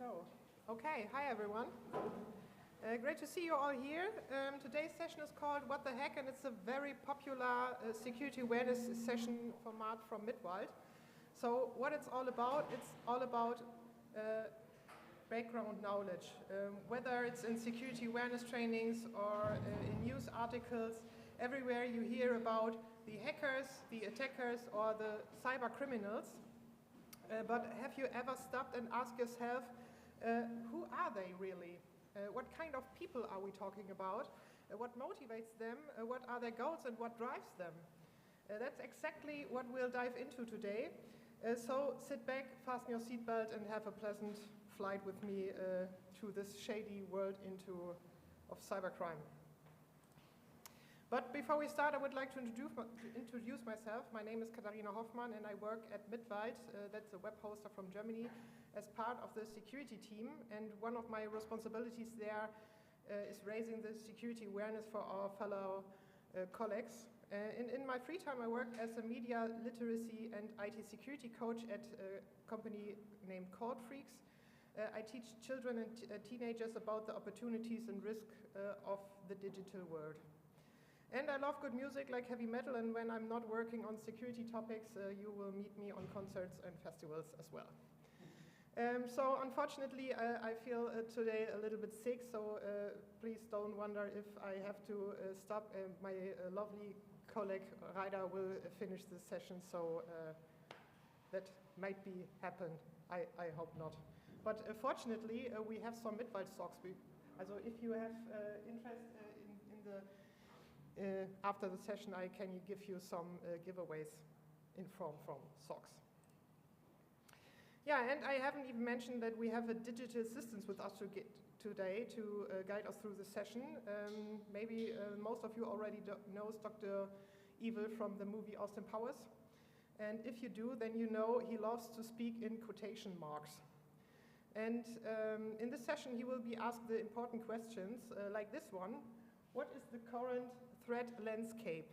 So, okay, hi everyone. Great to see you all here. Today's session is called What the Heck, and it's a very popular security awareness session format from Midwald. So what it's all about background knowledge, whether it's in security awareness trainings or in news articles. Everywhere you hear about the hackers, the attackers, or the cyber criminals. But have you ever stopped and asked yourself, who are they really? What kind of people are we talking about? What motivates them? What are their goals and what drives them? That's exactly what we'll dive into today. So sit back, fasten your seatbelt, and have a pleasant flight with me to this shady world of cybercrime. But before we start, I would like to introduce myself. My name is Katharina Hoffmann, and I work at Midwald, that's a web hoster from Germany, as part of the security team. And one of my responsibilities there is raising the security awareness for our fellow colleagues. In my free time, I work as a media literacy and IT security coach at a company named Code Freaks. I teach children and teenagers about the opportunities and risk of the digital world. And I love good music like heavy metal, and when I'm not working on security topics, you will meet me on concerts and festivals as well. So unfortunately, I feel today a little bit sick, so please don't wonder if I have to stop. My lovely colleague, Raida, will finish this session, so that might be happen. I hope not. But fortunately, we have some Midwald socks. Also if you have interest in the after the session, I can give you some giveaways in form from socks. Yeah, and I haven't even mentioned that we have a digital assistant with us today to guide us through the session. Maybe most of you already knows Dr. Evil from the movie Austin Powers. And if you do, then you know he loves to speak in quotation marks. And in this session, he will be asked the important questions like this one. What is the current threat landscape?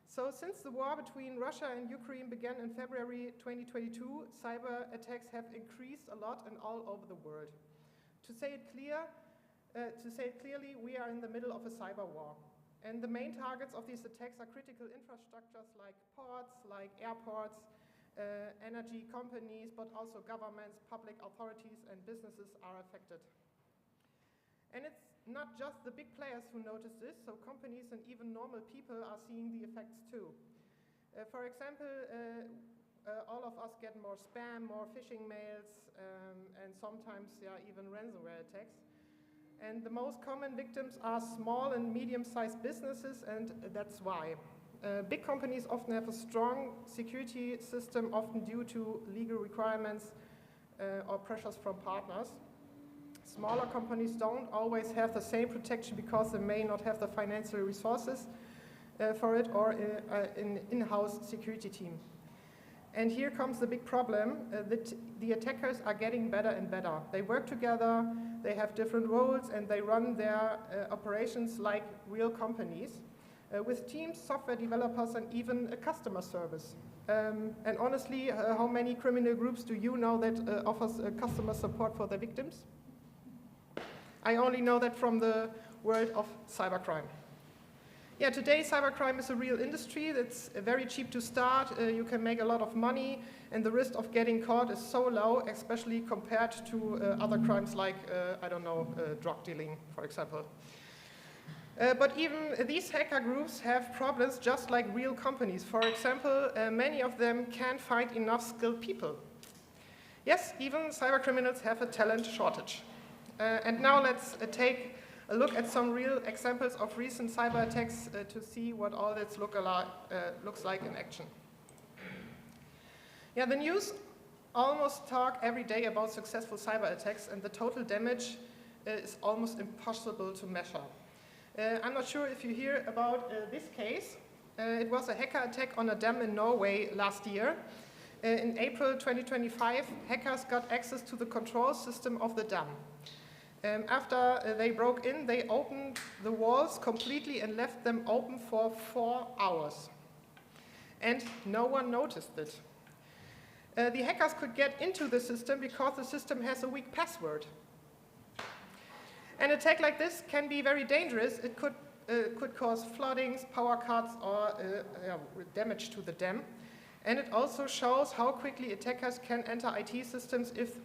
So since the war between Russia and Ukraine began in February 2022, cyber attacks have increased a lot and all over the world. To say it clearly, we are in the middle of a cyber war. And the main targets of these attacks are critical infrastructures like ports, like airports, energy companies, but also governments, public authorities, and businesses are affected. And it's not just the big players who notice this, so companies and even normal people are seeing the effects too. For example, all of us get more spam, more phishing mails, and sometimes even ransomware attacks. And the most common victims are small and medium-sized businesses, and that's why. Big companies often have a strong security system, often due to legal requirements or pressures from partners. Smaller companies don't always have the same protection because they may not have the financial resources for it or an in-house security team. And here comes the big problem, that the attackers are getting better and better. They work together, they have different roles, and they run their operations like real companies with teams, software developers, and even a customer service. And honestly, how many criminal groups do you know that offers customer support for their victims? I only know that from the world of cybercrime. Yeah, today cybercrime is a real industry that's very cheap to start. You can make a lot of money, and the risk of getting caught is so low, especially compared to other crimes like, drug dealing, for example. But even these hacker groups have problems just like real companies. For example, many of them can't find enough skilled people. Yes, even cybercriminals have a talent shortage. And now let's take a look at some real examples of recent cyber attacks to see what all this looks like in action. Yeah, the news almost talk every day about successful cyber attacks, and the total damage is almost impossible to measure. I'm not sure if you hear about this case. It was a hacker attack on a dam in Norway last year. In April 2025, hackers got access to the control system of the dam. After they broke in, they opened the walls completely and left them open for 4 hours. And no one noticed it. The hackers could get into the system because the system has a weak password. An attack like this can be very dangerous. It could cause floodings, power cuts, or damage to the dam. And it also shows how quickly attackers can enter IT systems if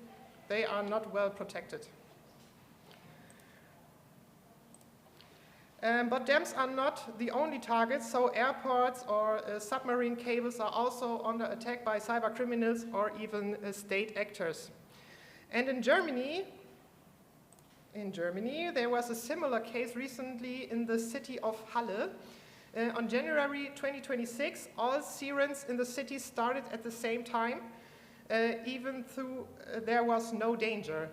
they are not well protected. But dams are not the only targets, so airports or submarine cables are also under attack by cyber criminals or even state actors. And in Germany, there was a similar case recently in the city of Halle. On January 2026, all sirens in the city started at the same time, even though there was no danger.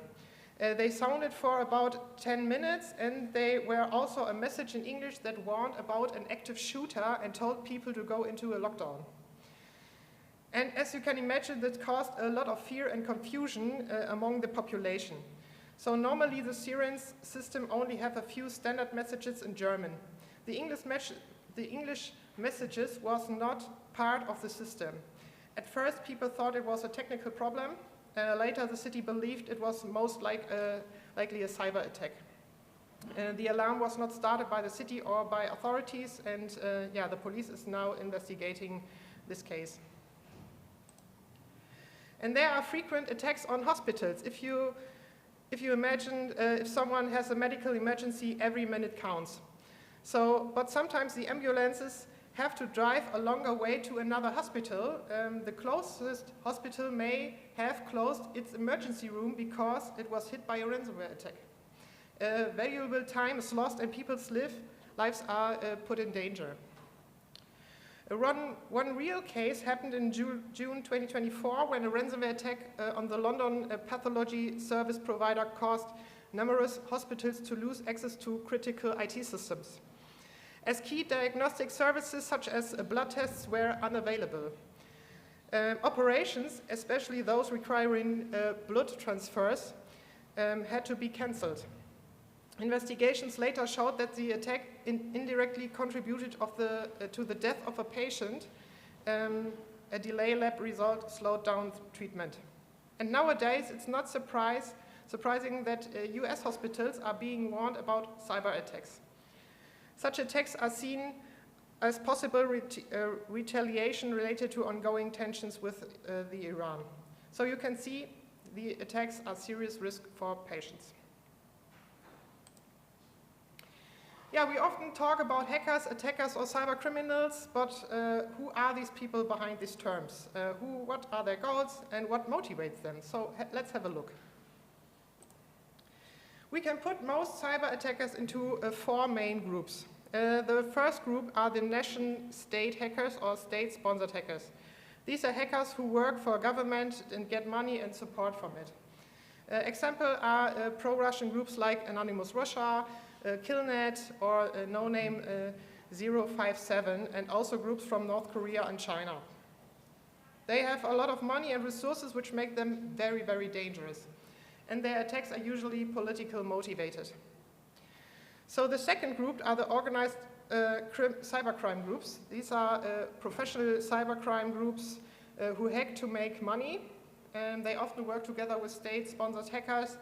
They sounded for about 10 minutes, and they were also a message in English that warned about an active shooter and told people to go into a lockdown. And as you can imagine, that caused a lot of fear and confusion among the population. So normally the sirens system only have a few standard messages in German. The English messages was not part of the system. At first, people thought it was a technical problem. Later, the city believed it was most likely a cyber attack. The alarm was not started by the city or by authorities, and the police is now investigating this case. And there are frequent attacks on hospitals. If you imagine if someone has a medical emergency, every minute counts. But sometimes the ambulances have to drive a longer way to another hospital. The closest hospital may have closed its emergency room because it was hit by a ransomware attack. Valuable time is lost and people's lives are put in danger. One real case happened in June 2024 when a ransomware attack on the London pathology service provider caused numerous hospitals to lose access to critical IT systems, as key diagnostic services such as blood tests were unavailable. Operations, especially those requiring blood transfers, had to be cancelled. Investigations later showed that the attack indirectly contributed to the death of a patient. A delay lab result slowed down treatment. And nowadays, it's not surprising that US hospitals are being warned about cyber attacks. Such attacks are seen as possible retaliation related to ongoing tensions with the Iran. So you can see the attacks are serious risk for patients. Yeah, we often talk about hackers, attackers, or cyber criminals, but who are these people behind these terms? What are their goals, and what motivates them? So let's have a look. We can put most cyber attackers into 4 main groups. The first group are the nation-state hackers or state-sponsored hackers. These are hackers who work for a government and get money and support from it. Examples are pro-Russian groups like Anonymous Russia, Killnet, or no-name 057, and also groups from North Korea and China. They have a lot of money and resources which make them very, very dangerous. And their attacks are usually politically motivated. So the second group are the organized cybercrime groups. These are professional cybercrime groups who hack to make money. And they often work together with state-sponsored hackers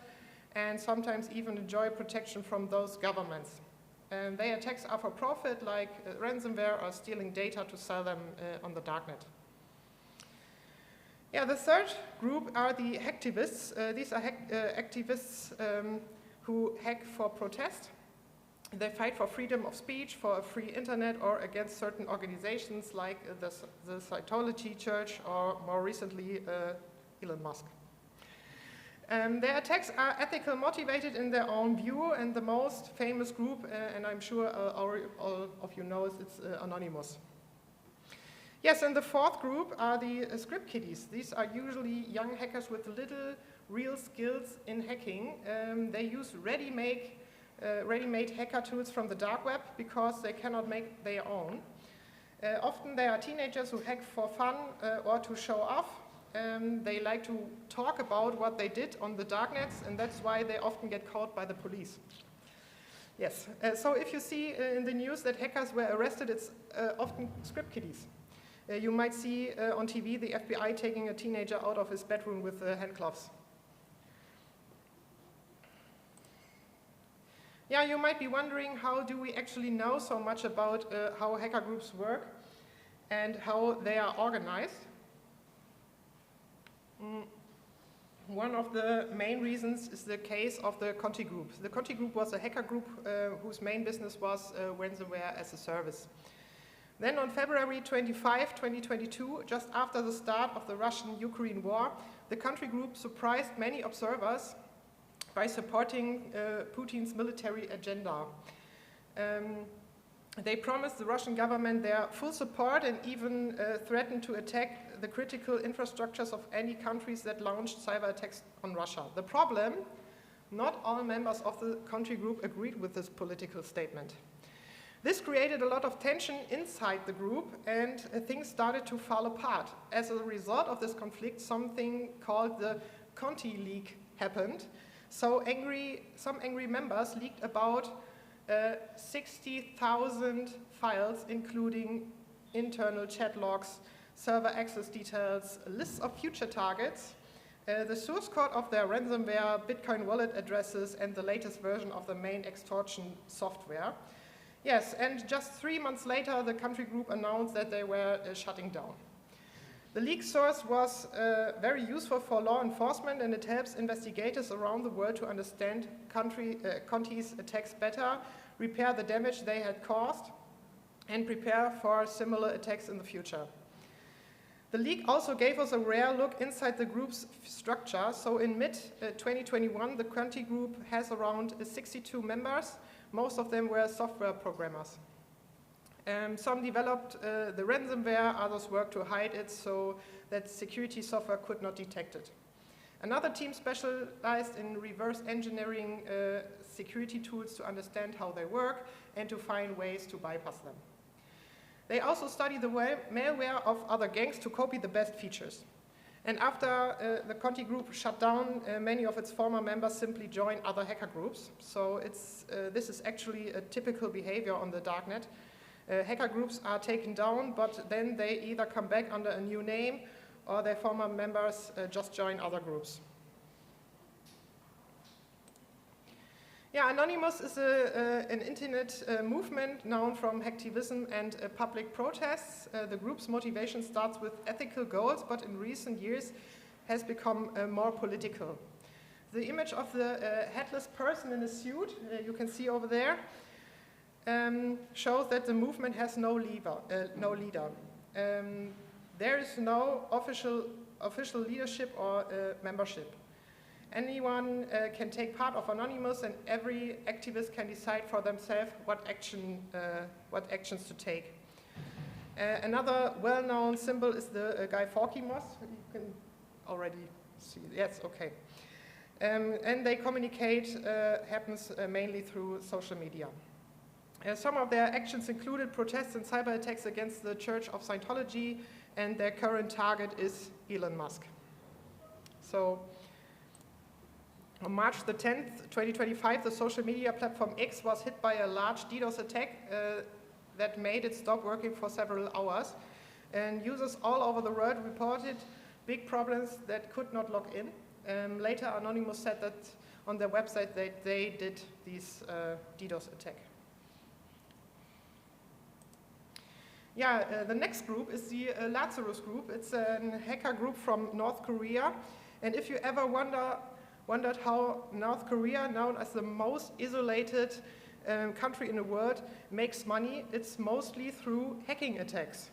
and sometimes even enjoy protection from those governments. And their attacks are for profit, like ransomware or stealing data to sell them on the Darknet. Yeah, the third group are the hacktivists. These are activists who hack for protest. They fight for freedom of speech, for a free internet, or against certain organizations like the Scientology Church, or more recently, Elon Musk. Their attacks are ethical motivated in their own view, and the most famous group, and I'm sure all of you know, it's Anonymous. Yes, and the fourth group are the script kiddies. These are usually young hackers with little real skills in hacking. They use ready-made hacker tools from the dark web because they cannot make their own. Often they are teenagers who hack for fun or to show off. They like to talk about what they did on the darknets, and that's why they often get caught by the police. Yes, so if you see in the news that hackers were arrested, it's often script kiddies. You might see on TV the FBI taking a teenager out of his bedroom with handcuffs. Yeah, you might be wondering, how do we actually know so much about how hacker groups work and how they are organized? One of the main reasons is the case of the Conti Group. The Conti Group was a hacker group whose main business was ransomware as a service. Then on February 25, 2022, just after the start of the Russian-Ukraine war, the Conti Group surprised many observers by supporting Putin's military agenda. They promised the Russian government their full support and even threatened to attack the critical infrastructures of any countries that launched cyber attacks on Russia. The problem, not all members of the Conti Group agreed with this political statement. This created a lot of tension inside the group, and things started to fall apart. As a result of this conflict, something called the Conti leak happened. So some angry members leaked about 60,000 files, including internal chat logs, server access details, lists of future targets, the source code of their ransomware, Bitcoin wallet addresses, and the latest version of the main extortion software. Yes, and just 3 months later, the Conti Group announced that they were shutting down. The leak source was very useful for law enforcement, and it helps investigators around the world to understand Conti's attacks better, repair the damage they had caused, and prepare for similar attacks in the future. The leak also gave us a rare look inside the group's structure. So in mid-2021, the Conti Group has around 62 members. Most of them were software programmers. Some developed the ransomware, others worked to hide it so that security software could not detect it. Another team specialized in reverse engineering security tools to understand how they work and to find ways to bypass them. They also study the malware of other gangs to copy the best features. And after the Conti Group shut down, many of its former members simply joined other hacker groups. So this is actually a typical behavior on the Darknet. Hacker groups are taken down, but then they either come back under a new name or their former members just join other groups. Yeah, Anonymous is an internet movement known from hacktivism and public protests. The group's motivation starts with ethical goals, but in recent years has become more political. The image of the headless person in a suit, you can see over there, shows that the movement has no leader. There is no official leadership or membership. Anyone can take part of Anonymous, and every activist can decide for themselves what actions to take. Another well-known symbol is the Guy Fawkes moss. You can already see. Yes, okay. And they communicate happens mainly through social media. Some of their actions included protests and cyber attacks against the Church of Scientology, and their current target is Elon Musk. So, on March the 10th, 2025, the social media platform X was hit by a large DDoS attack that made it stop working for several hours. And users all over the world reported big problems that could not log in. Later, Anonymous said that on their website that they did this DDoS attack. Yeah, the next group is the Lazarus group. It's a hacker group from North Korea. And if you ever wondered how North Korea, known as the most isolated country in the world, makes money, it's mostly through hacking attacks.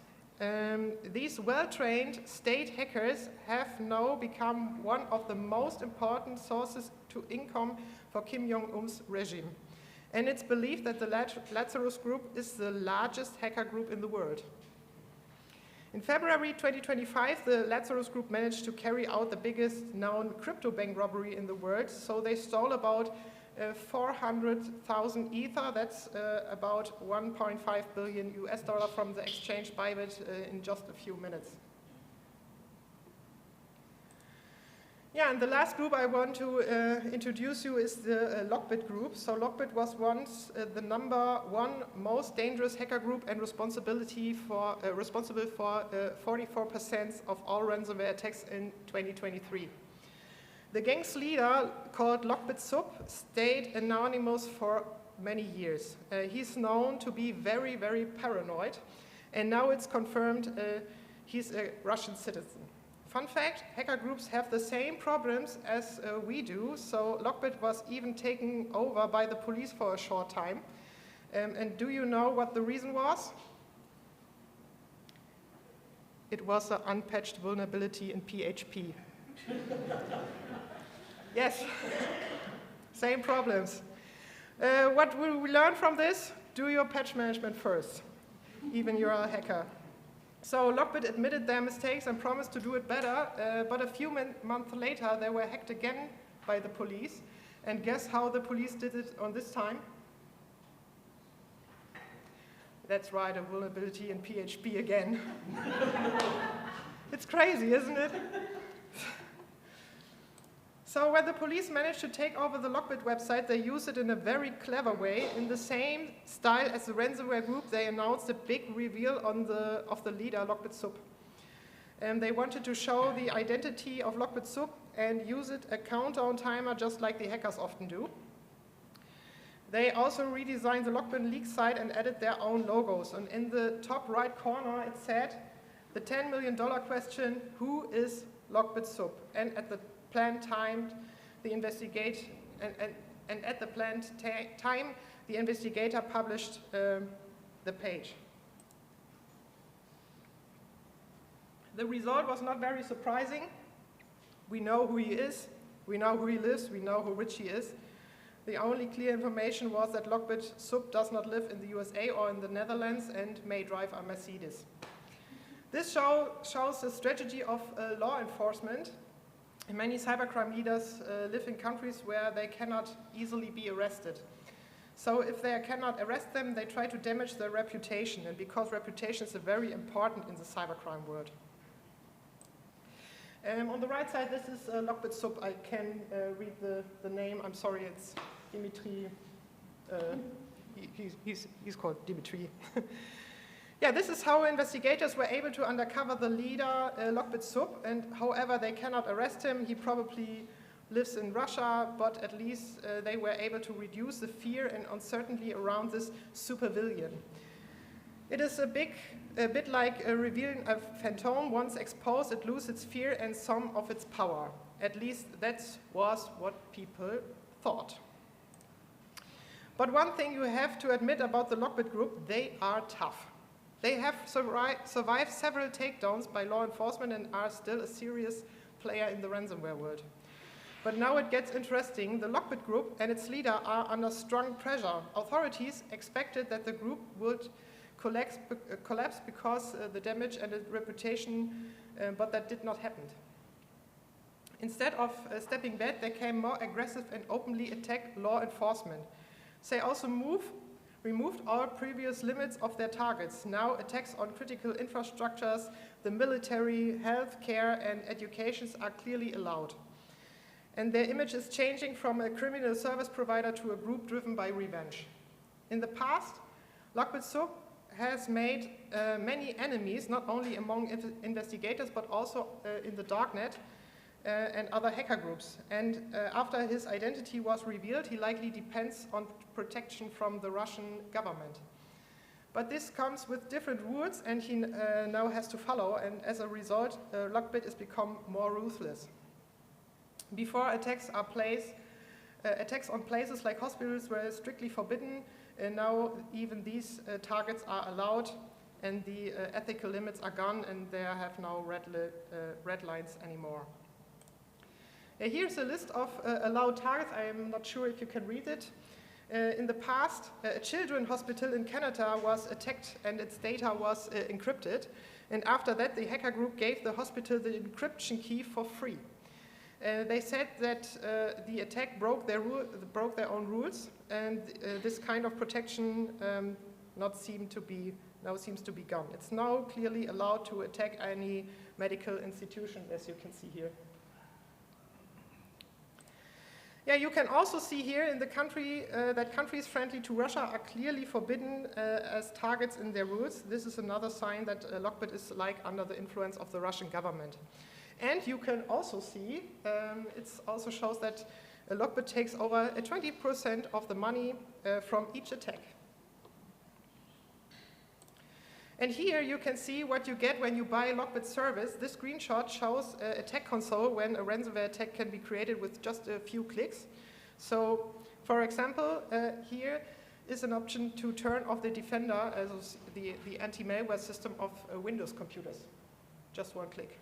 These well-trained state hackers have now become one of the most important sources to income for Kim Jong-un's regime. And it's believed that the Lazarus group is the largest hacker group in the world. In February 2025, the Lazarus group managed to carry out the biggest known crypto bank robbery in the world. So they stole about 400,000 Ether, that's about 1.5 billion US dollar from the exchange Bybit in just a few minutes. Yeah, and the last group I want to introduce you is the Lockbit group. So Lockbit was once the #1 most dangerous hacker group and responsible for 44% of all ransomware attacks in 2023. The gang's leader, called Lockbit Sub, stayed anonymous for many years. He's known to be very, very paranoid, and now it's confirmed he's a Russian citizen. Fun fact, hacker groups have the same problems as we do, so Lockbit was even taken over by the police for a short time. And do you know what the reason was? It was an unpatched vulnerability in PHP. Yes, same problems. What will we learn from this? Do your patch management first, even you're a hacker. So Lockbit admitted their mistakes and promised to do it better, but a few months later they were hacked again by the police. And guess how the police did it on this time? That's right, a vulnerability in PHP again. It's crazy, isn't it? So when the police managed to take over the Lockbit website, they used it in a very clever way. In the same style as the ransomware group, they announced a big reveal of the leader, Lockbit Sub. And they wanted to show the identity of Lockbit Sub and use it a countdown timer, just like the hackers often do. They also redesigned the Lockbit leak site and added their own logos. And in the top right corner, it said, the $10 million question, who is Lockbit Sub? And at the planned time, the the investigator published the page. The result was not very surprising. We know who he is, we know who he lives, we know how rich he is. The only clear information was that Lockbit Sub does not live in the USA or in the Netherlands and may drive a Mercedes. This shows the strategy of law enforcement. Many cybercrime leaders live in countries where they cannot easily be arrested. So if they cannot arrest them, they try to damage their reputation, and because reputation is very important in the cybercrime world. On the right side, this is Lockbit Sub. I can read the name. I'm sorry, it's Dimitri. He's called Dimitri. Yeah, this is how investigators were able to uncover the leader, Lockbit Sub, and however they cannot arrest him. He probably lives in Russia, but at least they were able to reduce the fear and uncertainty around this supervillain. It is a bit like revealing a phantom. Once exposed, it loses its fear and some of its power. At least that was what people thought. But one thing you have to admit about the Lockbit group, they are tough. They have survived several takedowns by law enforcement and are still a serious player in the ransomware world. But now it gets interesting. The Lockbit group and its leader are under strong pressure. Authorities expected that the group would collapse because the damage and the reputation, but that did not happen. Instead of stepping back, they came more aggressive and openly attacked law enforcement. They also removed all previous limits of their targets. Now attacks on critical infrastructures, the military, healthcare, and education are clearly allowed. And their image is changing from a criminal service provider to a group driven by revenge. In the past, Lockbit Sub has made many enemies, not only among investigators, but also in the Darknet and other hacker groups. And after his identity was revealed, he likely depends on protection from the Russian government. But this comes with different rules, and he now has to follow, and as a result, Lockbit has become more ruthless. Before attacks on places like hospitals were strictly forbidden, and now even these targets are allowed, and the ethical limits are gone, and there have no red lines anymore. Here's a list of allowed targets. I am not sure if you can read it. In the past, a children's hospital in Canada was attacked and its data was encrypted. And after that, the hacker group gave the hospital the encryption key for free. They said that the attack broke their own rules, and this kind of protection now seems to be gone. It's now clearly allowed to attack any medical institution, as you can see here. Yeah, you can also see here in the country that countries friendly to Russia are clearly forbidden as targets in their rules. This is another sign that Lockbit is like under the influence of the Russian government. And you can also see, it also shows that Lockbit takes over 20% of the money from each attack. And here you can see what you get when you buy a Lockbit service. This screenshot shows a attack console when a ransomware attack can be created with just a few clicks. So, for example, here is an option to turn off the Defender as the anti-malware system of Windows computers. Just one click.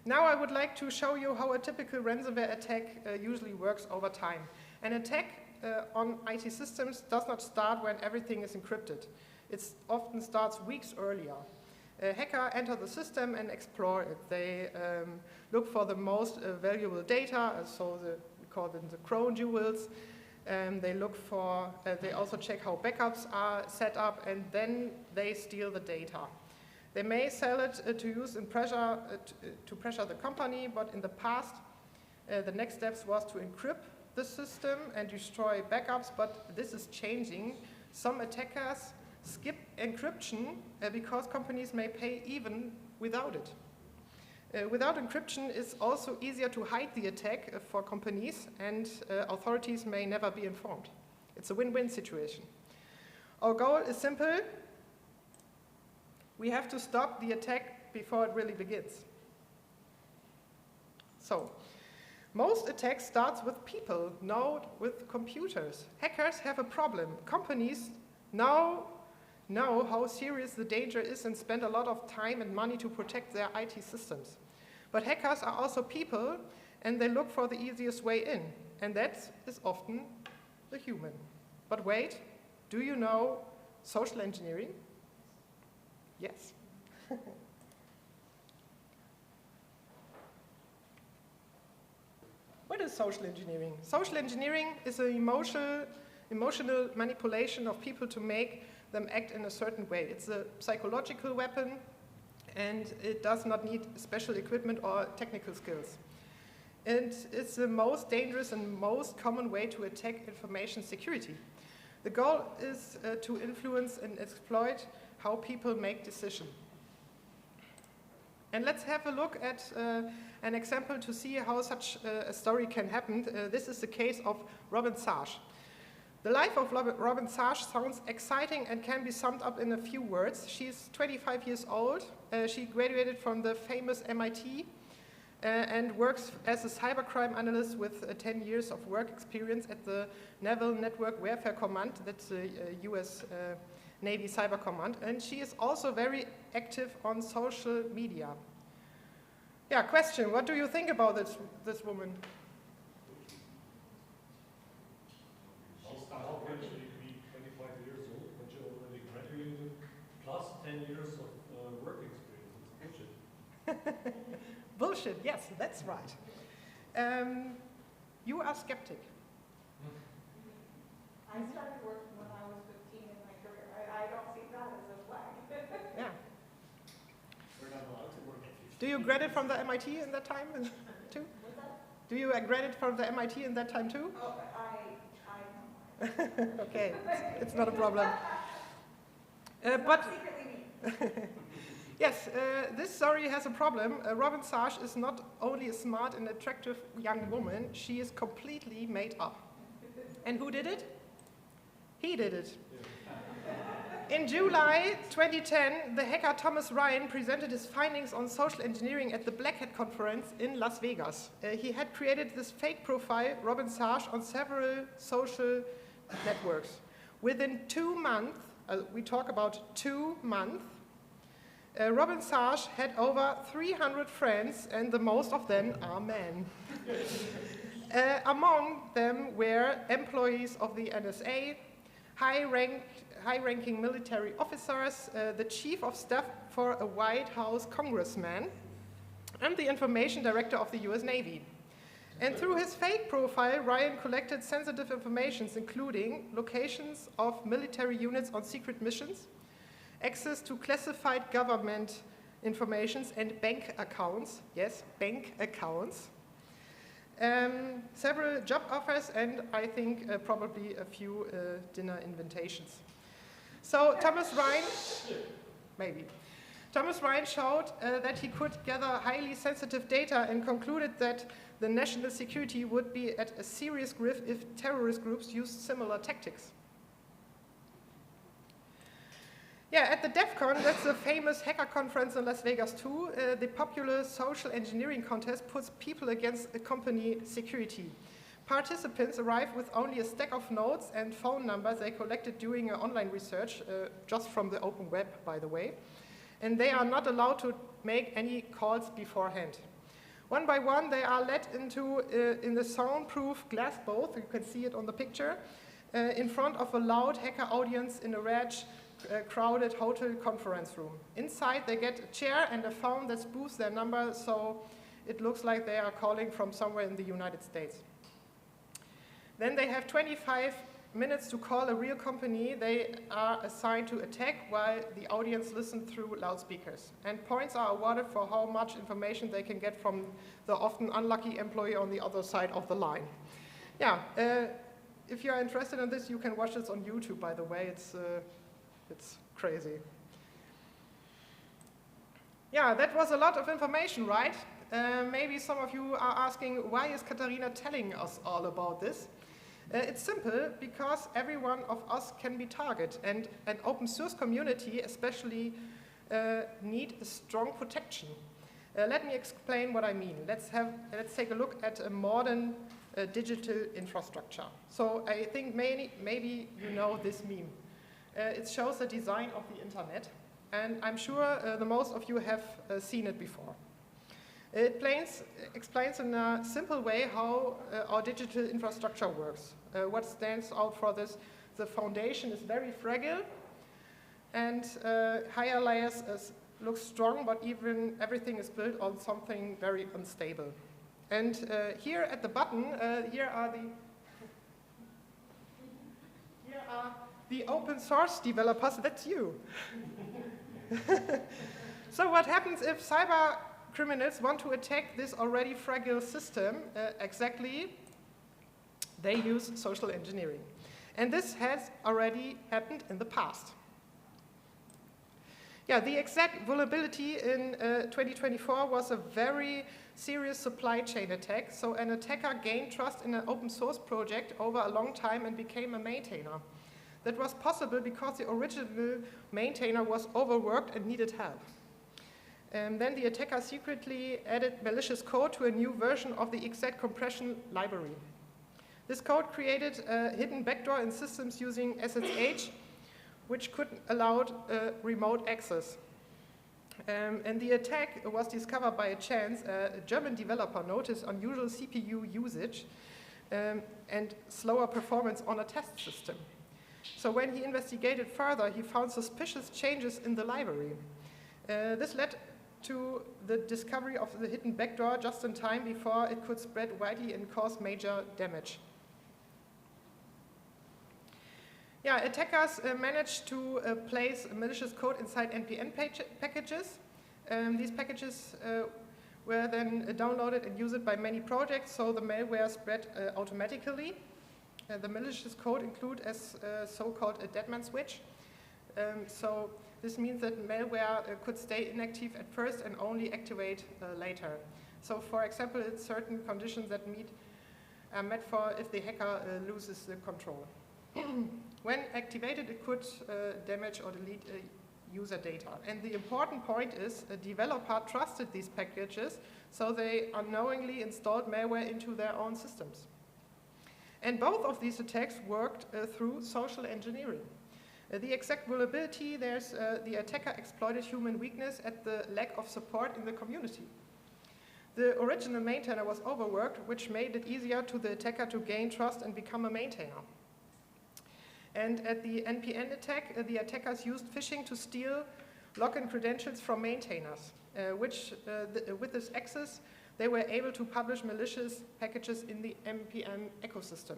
Now I would like to show you how a typical ransomware attack usually works over time. An attack on IT systems does not start when everything is encrypted. It often starts weeks earlier. A hacker enters the system and explore it. They look for the most valuable data, so we call them the crown jewels. They also check how backups are set up, and then they steal the data. They may sell it to use in pressure to pressure the company, but in the past, the next steps was to encrypt the system and destroy backups, but this is changing. Some attackers skip encryption because companies may pay even without it. Without encryption, it's also easier to hide the attack for companies, and authorities may never be informed. It's a win-win situation. Our goal is simple. We have to stop the attack before it really begins. So, most attacks start with people, not with computers. Hackers have a problem. Companies now know how serious the danger is and spend a lot of time and money to protect their IT systems. But hackers are also people, and they look for the easiest way in, and that is often the human. But wait, do you know social engineering? Yes. What is social engineering? Social engineering is an emotional manipulation of people to make them act in a certain way. It's a psychological weapon, and it does not need special equipment or technical skills. And it's the most dangerous and most common way to attack information security. The goal is to influence and exploit how people make decisions. And let's have a look at an example to see how such a story can happen. This is the case of Robin Sarge. The life of Robin Sarge sounds exciting and can be summed up in a few words. She's 25 years old. She graduated from the famous MIT and works as a cybercrime analyst with 10 years of work experience at the Naval Network Warfare Command. That's the US Navy Cyber Command, and she is also very active on social media. Yeah, question, what do you think about this woman? How can she be 25 years old when she already graduated, plus 10 years of work experience? It's bullshit. Bullshit, yes, that's right. You are skeptic. I started working when I was 15 in my career. I don't see that as a flag. Yeah. We're not allowed to work at 15. Do you graduate from the MIT in that time too? What's that? Do you graduate from the MIT in that time too? Oh, I know. Okay, it's not a problem. But But secretly me. yes, this story has a problem. Robin Sarge is not only a smart and attractive young woman, she is completely made up. And who did it? He did it. In July 2010, the hacker Thomas Ryan presented his findings on social engineering at the Black Hat conference in Las Vegas. He had created this fake profile, Robin Sarge, on several social networks. Within 2 months, we talk about 2 months, Robin Sarge had over 300 friends, and the most of them are men. Among them were employees of the NSA, high-ranking military officers, the chief of staff for a White House congressman, and the information director of the US Navy. And through his fake profile, Ryan collected sensitive information, including locations of military units on secret missions, access to classified government information, and bank accounts. Yes, bank accounts. several job offers, and I think probably a few dinner invitations. So Thomas Ryan, maybe. Thomas Ryan showed that he could gather highly sensitive data and concluded that the national security would be at a serious risk if terrorist groups used similar tactics. Yeah, at the DEF CON, that's the famous hacker conference in Las Vegas too, the popular social engineering contest puts people against a company security. Participants arrive with only a stack of notes and phone numbers they collected during online research, just from the open web, by the way. And they are not allowed to make any calls beforehand. One by one, they are led into in the soundproof glass booth, you can see it on the picture, in front of a loud hacker audience in a crowded hotel conference room. Inside, they get a chair and a phone that spoofs their number, so it looks like they are calling from somewhere in the United States. Then they have 25 minutes to call a real company they are assigned to attack while the audience listens through loudspeakers. And points are awarded for how much information they can get from the often unlucky employee on the other side of the line. Yeah, if you're interested in this, you can watch this on YouTube, by the way. It's crazy. Yeah, that was a lot of information, right? Maybe some of you are asking, why is Katharina telling us all about this? It's simple, because every one of us can be targeted, and an open source community especially need a strong protection. Let me explain what I mean. Let's take a look at a modern digital infrastructure. So I think maybe you know this meme. It shows the design of the internet, and I'm sure the most of you have seen it before. It explains in a simple way how our digital infrastructure works. What stands out for this, the foundation is very fragile, and higher layers look strong, but even everything is built on something very unstable. And here at the bottom, here are the open source developers, that's you. So what happens if cyber criminals want to attack this already fragile system? Exactly, they use social engineering. And this has already happened in the past. Yeah, the exact vulnerability in 2024 was a very serious supply chain attack. So an attacker gained trust in an open source project over a long time and became a maintainer. That was possible because the original maintainer was overworked and needed help. And then the attacker secretly added malicious code to a new version of the exact compression library. This code created a hidden backdoor in systems using SSH, which could allow remote access. And the attack was discovered by a chance. A German developer noticed unusual CPU usage and slower performance on a test system. So when he investigated further, he found suspicious changes in the library. This led to the discovery of the hidden backdoor just in time before it could spread widely and cause major damage. Yeah, attackers managed to place malicious code inside NPM packages. These packages were then downloaded and used by many projects, so the malware spread automatically. The malicious code include as so-called a deadman switch. So this means that malware could stay inactive at first and only activate later. So for example, it's certain conditions that are met for if the hacker loses the control. When activated, it could damage or delete user data. And the important point is a developer trusted these packages, so they unknowingly installed malware into their own systems. And both of these attacks worked through social engineering. The exact vulnerability, the attacker exploited human weakness at the lack of support in the community. The original maintainer was overworked, which made it easier to the attacker to gain trust and become a maintainer. And at the NPN attack, the attackers used phishing to steal login credentials from maintainers, with this access, they were able to publish malicious packages in the NPM ecosystem.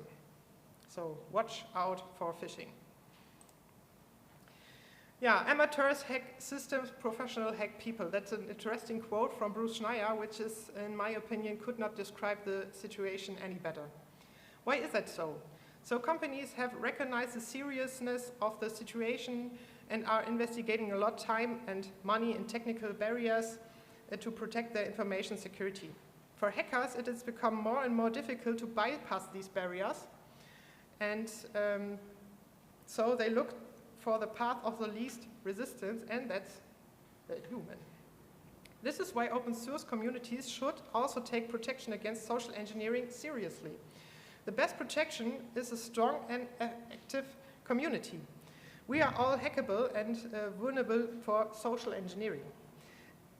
So watch out for phishing. Yeah, amateurs hack systems, professional hack people. That's an interesting quote from Bruce Schneier, which is, in my opinion, could not describe the situation any better. Why is that so? So companies have recognized the seriousness of the situation and are investigating a lot of time and money in technical barriers to protect their information security. For hackers, it has become more and more difficult to bypass these barriers, and so they look for the path of the least resistance, and that's the human. This is why open source communities should also take protection against social engineering seriously. The best protection is a strong and active community. We are all hackable and vulnerable for social engineering.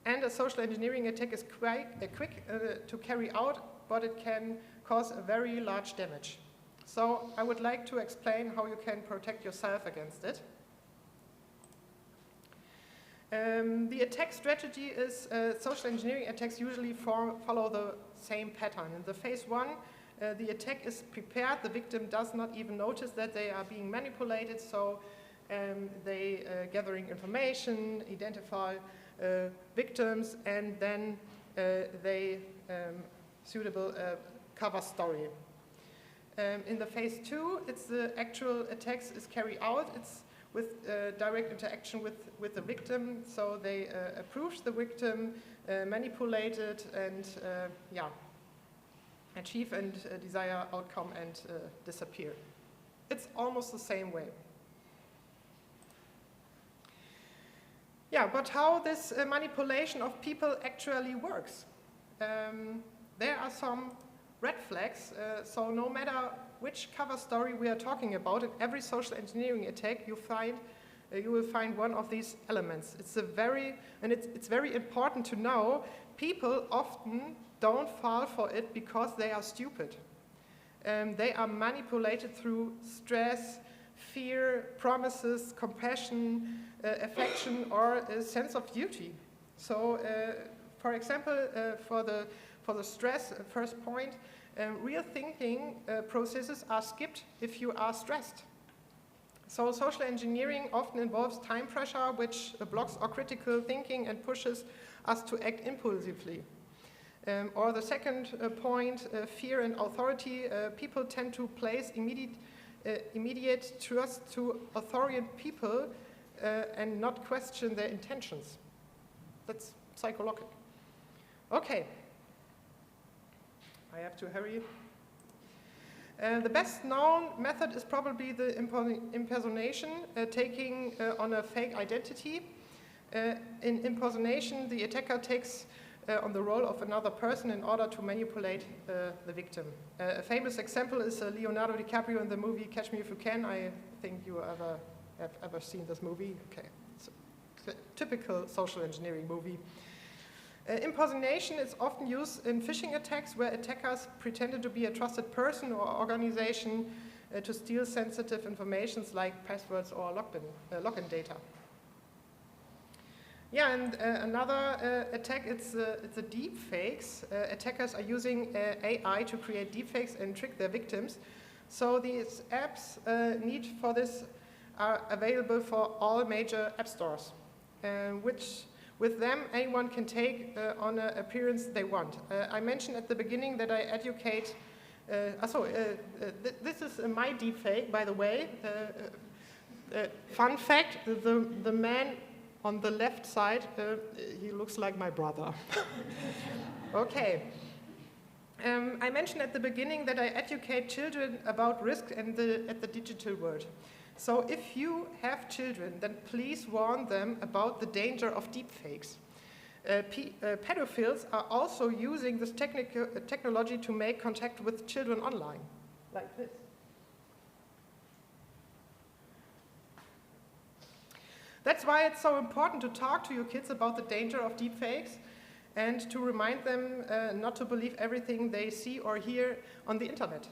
And a social engineering attack is quick to carry out, but it can cause a very large damage. So I would like to explain how you can protect yourself against it. The attack strategy is social engineering attacks usually follow the same pattern. In the phase one, the attack is prepared. The victim does not even notice that they are being manipulated, so they gathering information, identify victims, and then they suitable cover story. In the phase two, it's the actual attacks is carried out. It's with direct interaction with the victim, so they approach the victim, manipulate it, and achieve and desire outcome and disappear. It's almost the same way. Yeah, but how this manipulation of people actually works? There are some red flags, so no matter which cover story we are talking about, in every social engineering attack you will find one of these elements. It's very important to know people often don't fall for it because they are stupid. They are manipulated through stress, fear, promises, compassion, affection, or a sense of duty. So, for example, for the stress, first point, real thinking processes are skipped if you are stressed. So social engineering often involves time pressure, which blocks our critical thinking and pushes us to act impulsively. Or the second point, fear and authority. People tend to place immediate trust to authoritarian people and not question their intentions. That's psychological. Okay. I have to hurry. The best known method is probably the impersonation, taking on a fake identity. In impersonation, the attacker takes on the role of another person in order to manipulate the victim. A famous example is Leonardo DiCaprio in the movie Catch Me If You Can. I think you have ever seen this movie. Okay, it's a typical social engineering movie. Impersonation is often used in phishing attacks where attackers pretended to be a trusted person or organization to steal sensitive information like passwords or login data. Yeah, and another attack, it's the deep fakes. Attackers are using AI to create deep fakes and trick their victims. So these apps need for this are available for all major app stores, which with them, anyone can take on an appearance they want. I mentioned at the beginning that I educate. This is my deepfake, by the way. Fun fact: the man on the left side, he looks like my brother. Okay. I mentioned at the beginning that I educate children about risk at the digital world. So if you have children, then please warn them about the danger of deepfakes. Pedophiles are also using this technology to make contact with children online, like this. That's why it's so important to talk to your kids about the danger of deepfakes and to remind them not to believe everything they see or hear on the internet.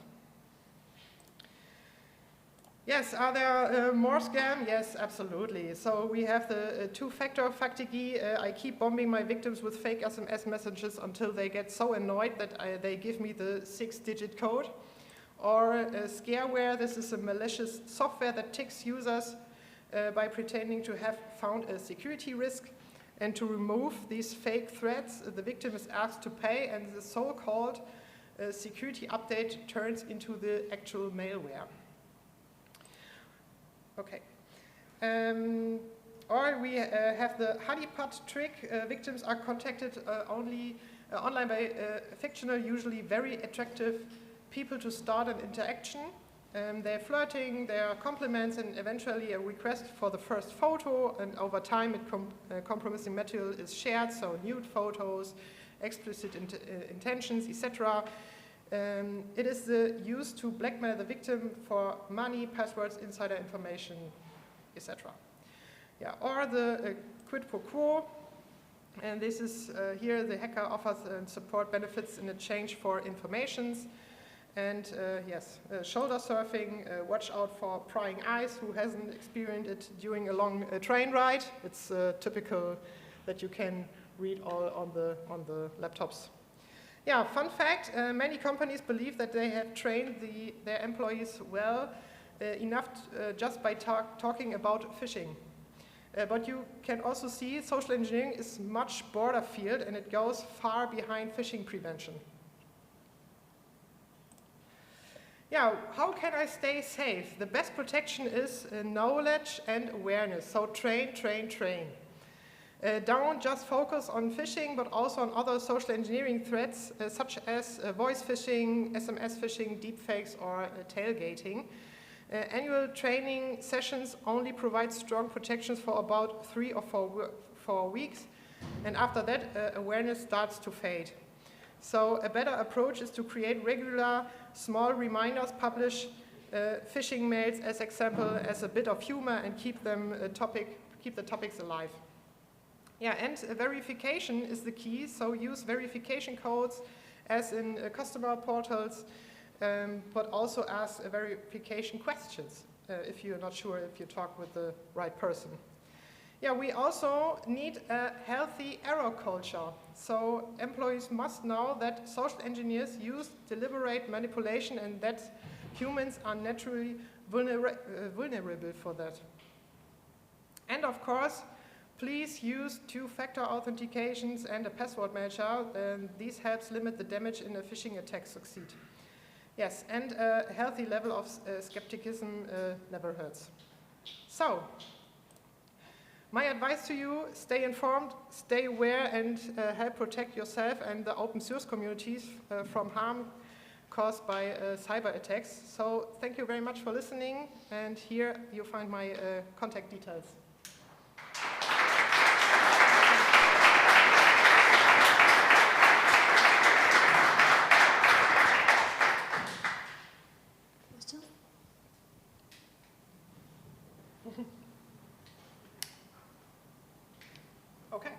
Yes, are there more scams? Yes, absolutely. So we have the two-factor fatigue. I keep bombing my victims with fake SMS messages until they get so annoyed that they give me the 6-digit code. Or scareware, this is a malicious software that tricks users by pretending to have found a security risk. And to remove these fake threats, the victim is asked to pay, and the so-called security update turns into the actual malware. Okay. Or we have the honeypot trick. Victims are contacted only online by fictional, usually very attractive people to start an interaction. They're flirting, there are compliments, and eventually a request for the first photo, and over time compromising material is shared, so nude photos, explicit intentions, etc. It is used to blackmail the victim for money, passwords, insider information, etc. Yeah, or the quid pro quo, and this is here the hacker offers support benefits in exchange for informations. And yes, shoulder surfing, watch out for prying eyes, who hasn't experienced it during a long train ride. It's typical that you can read all on the laptops. Yeah, fun fact, many companies believe that they have trained their employees well enough just by talking about phishing. But you can also see social engineering is much broader field, and it goes far behind phishing prevention. Yeah, how can I stay safe? The best protection is knowledge and awareness. So train, train, train. Don't just focus on phishing, but also on other social engineering threats, such as voice phishing, SMS phishing, deepfakes, or tailgating. Annual training sessions only provide strong protections for about 3 or 4 weeks, and after that, awareness starts to fade. So a better approach is to create regular, small reminders, publish phishing mails as example, as a bit of humor, and keep the topics alive. Yeah, and verification is the key. So use verification codes as in customer portals, but also ask verification questions if you're not sure if you talk with the right person. Yeah, we also need a healthy error culture. So employees must know that social engineers use deliberate manipulation and that humans are naturally vulnerable for that. And of course, please use two-factor authentications and a password manager. These helps limit the damage in a phishing attack succeed. Yes, and a healthy level of skepticism never hurts. So, my advice to you, stay informed, stay aware, and help protect yourself and the open source communities from harm caused by cyber attacks. So thank you very much for listening, and here you find my contact details. Okay.